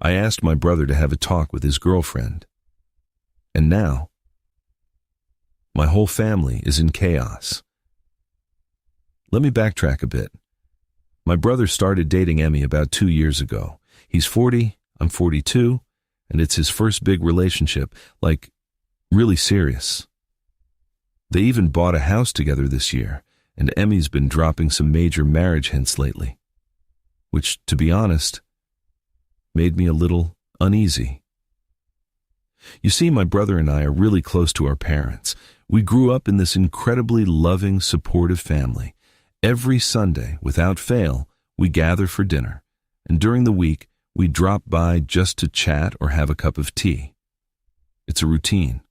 I asked my brother to have a talk with his girlfriend. And now, my whole family is in chaos. Let me backtrack a bit. My brother started dating Emmy about 2 years ago. He's 40, I'm 42, and it's his first big relationship, like, really serious. They even bought a house together this year, and Emmy's been dropping some major marriage hints lately, which, to be honest, made me a little uneasy. You see, my brother and I are really close to our parents. We grew up in this incredibly loving, supportive family. Every Sunday, without fail, we gather for dinner, and during the week, we drop by just to chat or have a cup of tea. It's a routine,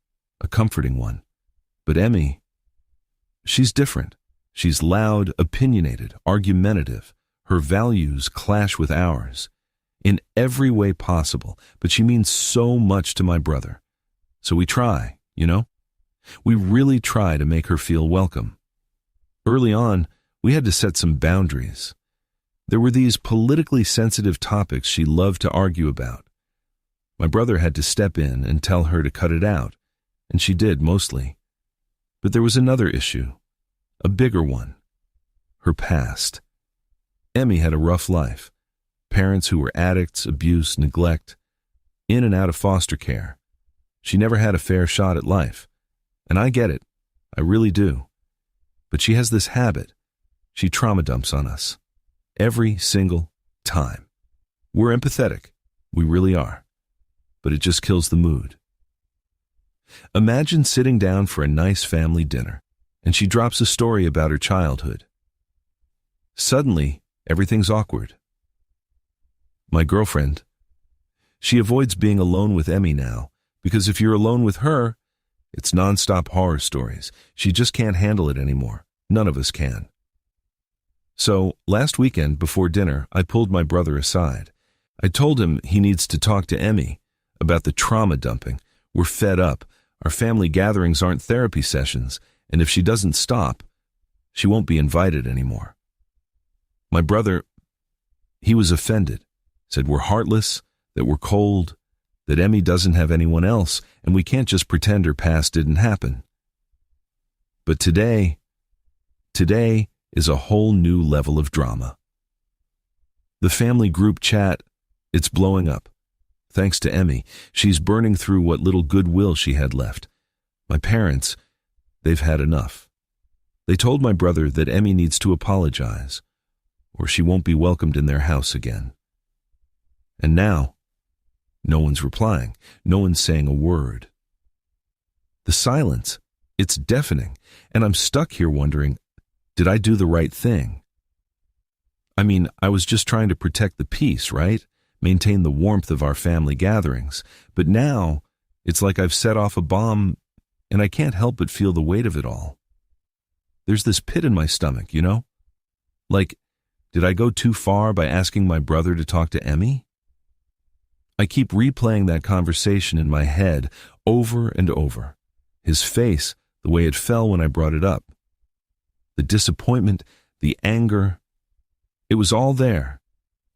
a comforting one. But Emmy, she's different. She's loud, opinionated, argumentative. Her values clash with ours in every way possible, but she means so much to my brother. So we try, We really try to make her feel welcome. Early on, we had to set some boundaries. There were these politically sensitive topics she loved to argue about. My brother had to step in and tell her to cut it out, and she did mostly. But there was another issue, a bigger one, her past. Emmy had a rough life. Parents who were addicts, abuse, neglect, in and out of foster care. She never had a fair shot at life. And I get it, I really do. But she has this habit. She trauma dumps on us. Every single time. We're empathetic. We really are. But it just kills the mood. Imagine sitting down for a nice family dinner, and she drops a story about her childhood. Suddenly, everything's awkward. My girlfriend, she avoids being alone with Emmy now, because if you're alone with her, it's nonstop horror stories. She just can't handle it anymore. None of us can. So, last weekend before dinner, I pulled my brother aside. I told him he needs to talk to Emmy about the trauma dumping. We're fed up. Our family gatherings aren't therapy sessions, and if she doesn't stop, she won't be invited anymore. My brother, he was offended, said we're heartless, that we're cold, that Emmy doesn't have anyone else, and we can't just pretend her past didn't happen. But today is a whole new level of drama. The family group chat, it's blowing up. Thanks to Emmy, she's burning through what little goodwill she had left. My parents, they've had enough. They told my brother that Emmy needs to apologize, or she won't be welcomed in their house again. And now, no one's replying. No one's saying a word. The silence, it's deafening, and I'm stuck here wondering, did I do the right thing? I mean, I was just trying to protect the peace, right? Maintain the warmth of our family gatherings. But now, it's like I've set off a bomb, and I can't help but feel the weight of it all. There's this pit in my stomach, Like, did I go too far by asking my brother to talk to Emmy? I keep replaying that conversation in my head over and over. His face, the way it fell when I brought it up. The disappointment, the anger, it was all there.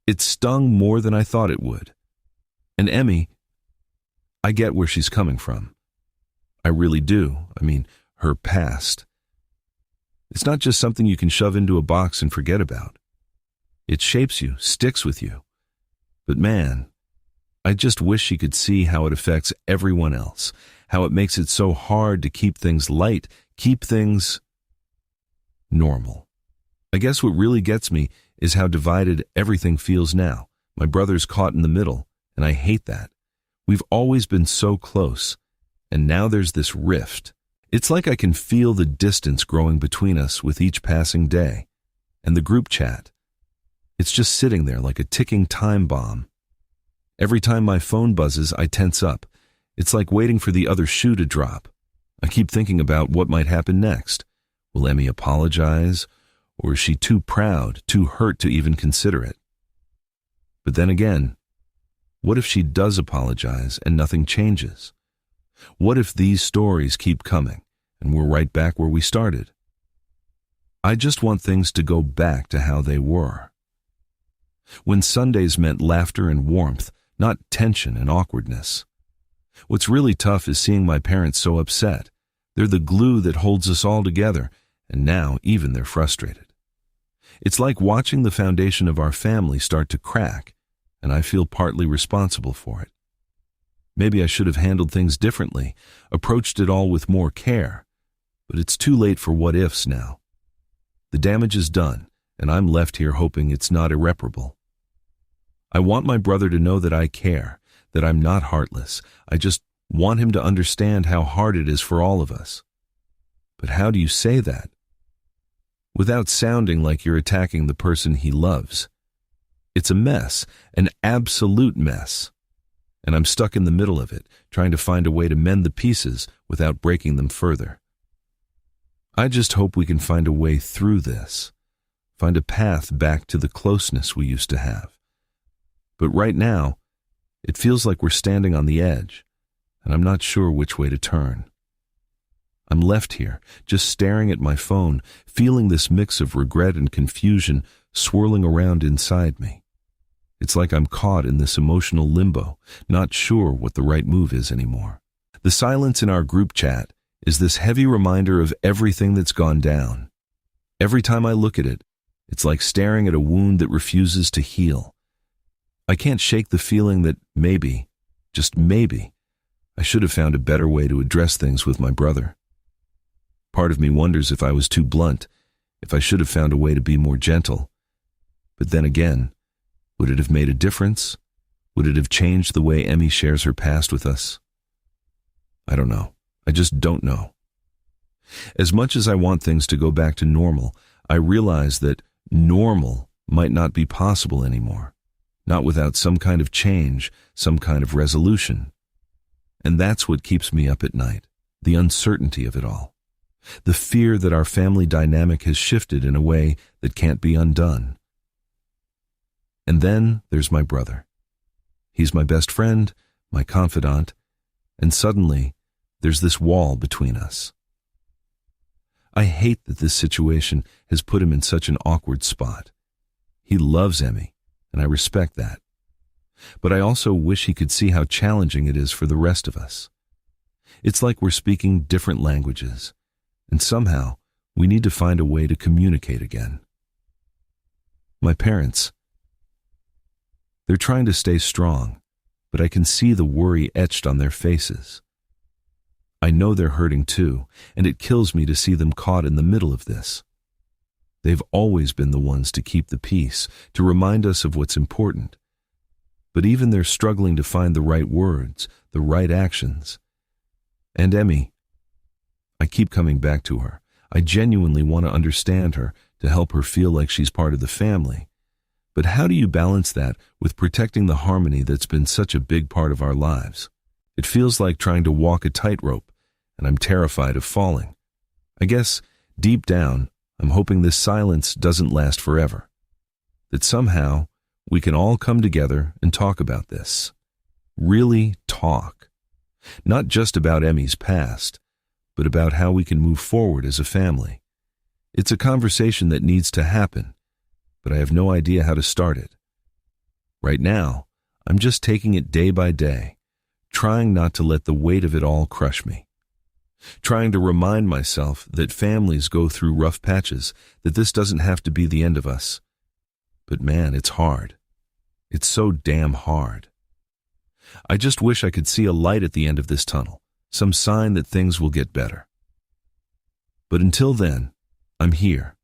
It stung more than I thought it would. And Emmy, I get where she's coming from. I really do. I mean, her past. It's not just something you can shove into a box and forget about. It shapes you, sticks with you. But man, I just wish she could see how it affects everyone else, how it makes it so hard to keep things light, keep things normal. I guess what really gets me is how divided everything feels now. My brother's caught in the middle, and I hate that. We've always been so close, and now there's this rift. It's like I can feel the distance growing between us with each passing day. And the group chat, it's just sitting there like a ticking time bomb. Every time my phone buzzes, I tense up. It's like waiting for the other shoe to drop. I keep thinking about what might happen next. Will Emmy apologize? Or is she too proud, too hurt to even consider it? But then again, what if she does apologize and nothing changes? What if these stories keep coming and we're right back where we started? I just want things to go back to how they were. When Sundays meant laughter and warmth, not tension and awkwardness. What's really tough is seeing my parents so upset. They're the glue that holds us all together, and now even they're frustrated. It's like watching the foundation of our family start to crack, and I feel partly responsible for it. Maybe I should have handled things differently, approached it all with more care, but it's too late for what-ifs now. The damage is done, and I'm left here hoping it's not irreparable. I want my brother to know that I care, that I'm not heartless. I just want him to understand how hard it is for all of us. But how do you say that without sounding like you're attacking the person he loves? It's a mess, an absolute mess. And I'm stuck in the middle of it, trying to find a way to mend the pieces without breaking them further. I just hope we can find a way through this, find a path back to the closeness we used to have. But right now, it feels like we're standing on the edge, and I'm not sure which way to turn. I'm left here, just staring at my phone, feeling this mix of regret and confusion swirling around inside me. It's like I'm caught in this emotional limbo, not sure what the right move is anymore. The silence in our group chat is this heavy reminder of everything that's gone down. Every time I look at it, it's like staring at a wound that refuses to heal. I can't shake the feeling that maybe, just maybe, I should have found a better way to address things with my brother. Part of me wonders if I was too blunt, if I should have found a way to be more gentle. But then again, would it have made a difference? Would it have changed the way Emmy shares her past with us? I don't know. I just don't know. As much as I want things to go back to normal, I realize that normal might not be possible anymore, not without some kind of change, some kind of resolution. And that's what keeps me up at night, the uncertainty of it all, the fear that our family dynamic has shifted in a way that can't be undone. And then there's my brother. He's my best friend, my confidant, and suddenly there's this wall between us. I hate that this situation has put him in such an awkward spot. He loves Emmy, and I respect that. But I also wish he could see how challenging it is for the rest of us. It's like we're speaking different languages, and somehow we need to find a way to communicate again. My parents, they're trying to stay strong, but I can see the worry etched on their faces. I know they're hurting too, and it kills me to see them caught in the middle of this. They've always been the ones to keep the peace, to remind us of what's important. But even they're struggling to find the right words, the right actions. And Emmy, I keep coming back to her. I genuinely want to understand her, to help her feel like she's part of the family. But how do you balance that with protecting the harmony that's been such a big part of our lives? It feels like trying to walk a tightrope, and I'm terrified of falling. I guess, deep down, I'm hoping this silence doesn't last forever. That somehow, we can all come together and talk about this. Really talk. Not just about Emmy's past, but about how we can move forward as a family. It's a conversation that needs to happen, but I have no idea how to start it. Right now, I'm just taking it day by day, trying not to let the weight of it all crush me. Trying to remind myself that families go through rough patches, that this doesn't have to be the end of us. But man, it's hard. It's so damn hard. I just wish I could see a light at the end of this tunnel, some sign that things will get better. But until then, I'm here,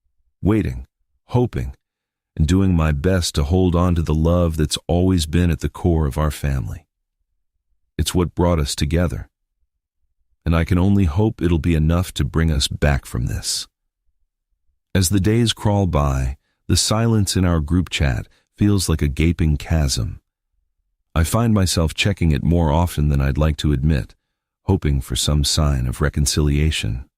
waiting, hoping, and doing my best to hold on to the love that's always been at the core of our family. It's what brought us together, and I can only hope it'll be enough to bring us back from this. As the days crawl by, the silence in our group chat feels like a gaping chasm. I find myself checking it more often than I'd like to admit, hoping for some sign of reconciliation.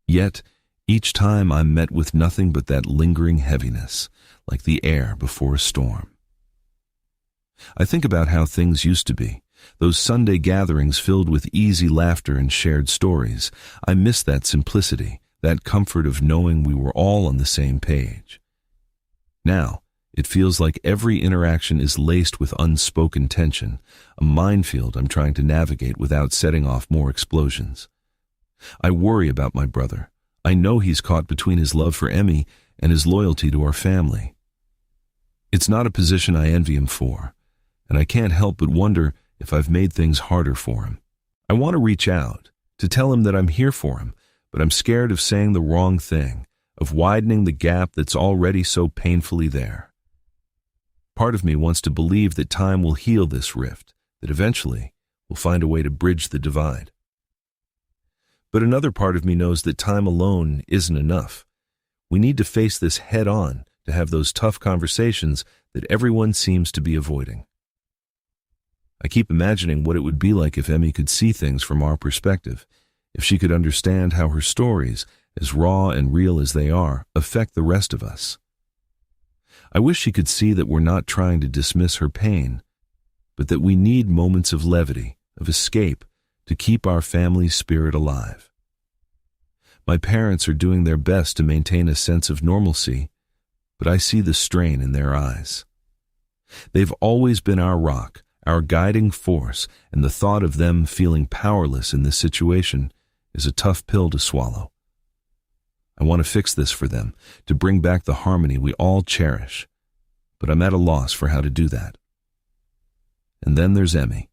Yet, each time I'm met with nothing but that lingering heaviness, like the air before a storm. I think about how things used to be, those Sunday gatherings filled with easy laughter and shared stories. I miss that simplicity, that comfort of knowing we were all on the same page. Now, It feels like every interaction is laced with unspoken tension, a minefield I'm trying to navigate without setting off more explosions. I worry about my brother. I know he's caught between his love for Emmy and his loyalty to our family. It's not a position I envy him for, and I can't help but wonder if I've made things harder for him. I want to reach out, to tell him that I'm here for him, but I'm scared of saying the wrong thing, of widening the gap that's already so painfully there. Part of me wants to believe that time will heal this rift, that eventually we'll find a way to bridge the divide. But another part of me knows that time alone isn't enough. We need to face this head on, to have those tough conversations that everyone seems to be avoiding. I keep imagining what it would be like if Emmy could see things from our perspective, if she could understand how her stories, as raw and real as they are, affect the rest of us. I wish she could see that we're not trying to dismiss her pain, but that we need moments of levity, of escape, to keep our family's spirit alive. My parents are doing their best to maintain a sense of normalcy, but I see the strain in their eyes. They've always been our rock, our guiding force, and the thought of them feeling powerless in this situation is a tough pill to swallow. I want to fix this for them, to bring back the harmony we all cherish, but I'm at a loss for how to do that. And then there's Emmy.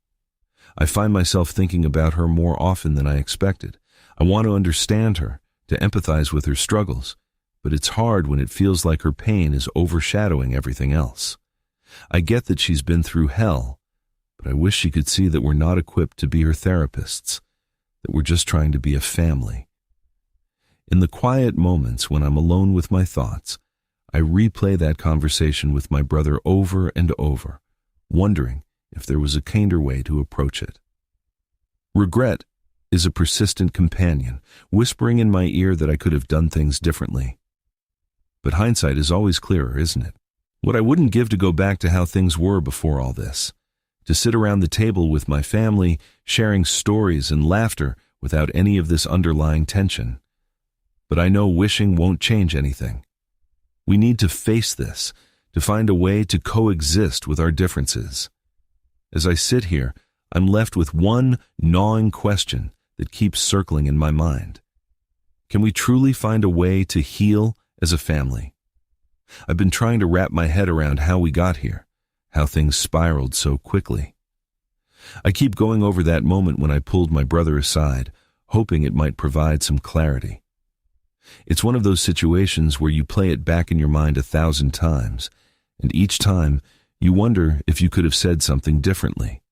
I find myself thinking about her more often than I expected. I want to understand her, to empathize with her struggles, but it's hard when it feels like her pain is overshadowing everything else. I get that she's been through hell, but I wish she could see that we're not equipped to be her therapists, that we're just trying to be a family. In the quiet moments when I'm alone with my thoughts, I replay that conversation with my brother over and over, wondering if there was a kinder way to approach it. Regret is a persistent companion, whispering in my ear that I could have done things differently. But hindsight is always clearer, isn't it? What I wouldn't give to go back to how things were before all this, to sit around the table with my family, sharing stories and laughter without any of this underlying tension. But I know wishing won't change anything. We need to face this, to find a way to coexist with our differences. As I sit here, I'm left with one gnawing question that keeps circling in my mind. Can we truly find a way to heal as a family? I've been trying to wrap my head around how we got here, how things spiraled so quickly. I keep going over that moment when I pulled my brother aside, hoping it might provide some clarity. It's one of those situations where you play it back in your mind 1,000 times, and each time you wonder if you could have said something differently.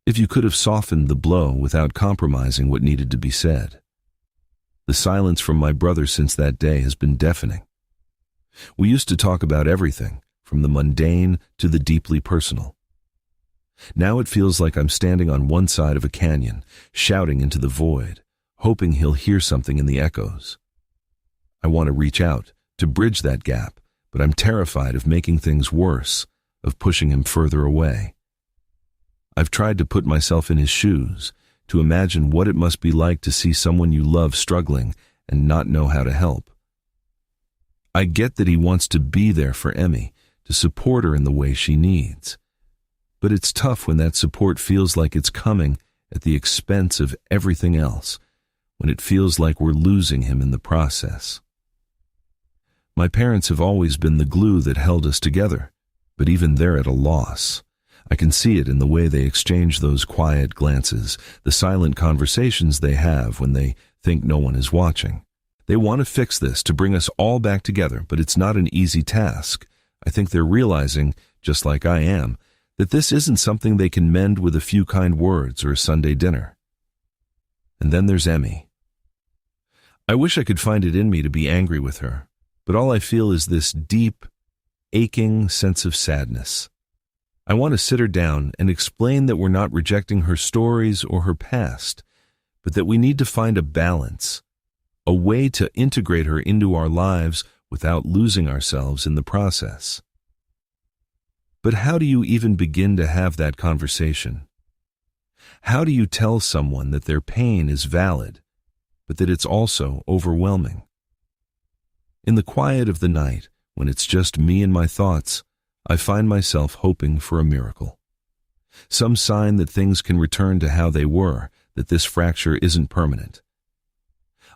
If you could have softened the blow without compromising what needed to be said. The silence from my brother since that day has been deafening. We used to talk about everything, from the mundane to the deeply personal. Now it feels like I'm standing on one side of a canyon, shouting into the void, hoping he'll hear something in the echoes. I want to reach out, to bridge that gap, but I'm terrified of making things worse, of pushing him further away. I've tried to put myself in his shoes, to imagine what it must be like to see someone you love struggling and not know how to help. I get that he wants to be there for Emmy, to support her in the way she needs. But it's tough when that support feels like it's coming at the expense of everything else, when it feels like we're losing him in the process. My parents have always been the glue that held us together, but even they're at a loss. I can see it in the way they exchange those quiet glances, the silent conversations they have when they think no one is watching. They want to fix this, to bring us all back together, but it's not an easy task. I think they're realizing, just like I am, that this isn't something they can mend with a few kind words or a Sunday dinner. And then there's Emmy. I wish I could find it in me to be angry with her, but all I feel is this deep, aching sense of sadness. I want to sit her down and explain that we're not rejecting her stories or her past, but that we need to find a balance, a way to integrate her into our lives without losing ourselves in the process. But how do you even begin to have that conversation? How do you tell someone that their pain is valid, but that it's also overwhelming? In the quiet of the night, when it's just me and my thoughts, I find myself hoping for a miracle. Some sign that things can return to how they were, that this fracture isn't permanent.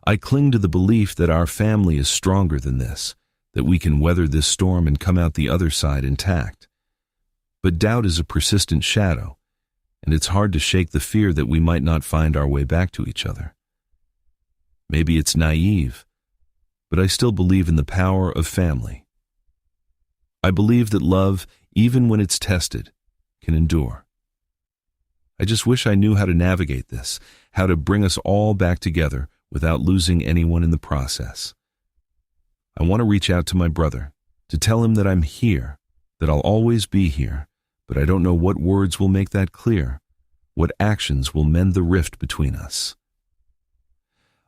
I cling to the belief that our family is stronger than this, that we can weather this storm and come out the other side intact. But doubt is a persistent shadow, and it's hard to shake the fear that we might not find our way back to each other. Maybe it's naive, but I still believe in the power of family. I believe that love, even when it's tested, can endure. I just wish I knew how to navigate this, how to bring us all back together without losing anyone in the process. I want to reach out to my brother, to tell him that I'm here, that I'll always be here, but I don't know what words will make that clear, what actions will mend the rift between us.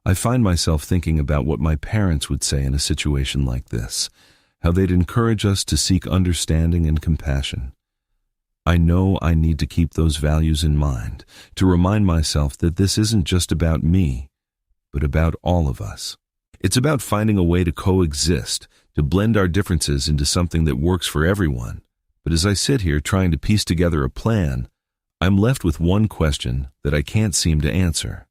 I find myself thinking about what my parents would say in a situation like this, how they'd encourage us to seek understanding and compassion. I know I need to keep those values in mind, to remind myself that this isn't just about me, but about all of us. It's about finding a way to coexist, to blend our differences into something that works for everyone. But as I sit here trying to piece together a plan, I'm left with one question that I can't seem to answer.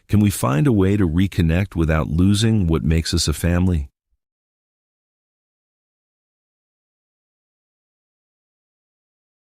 Can we find a way to reconnect without losing what makes us a family?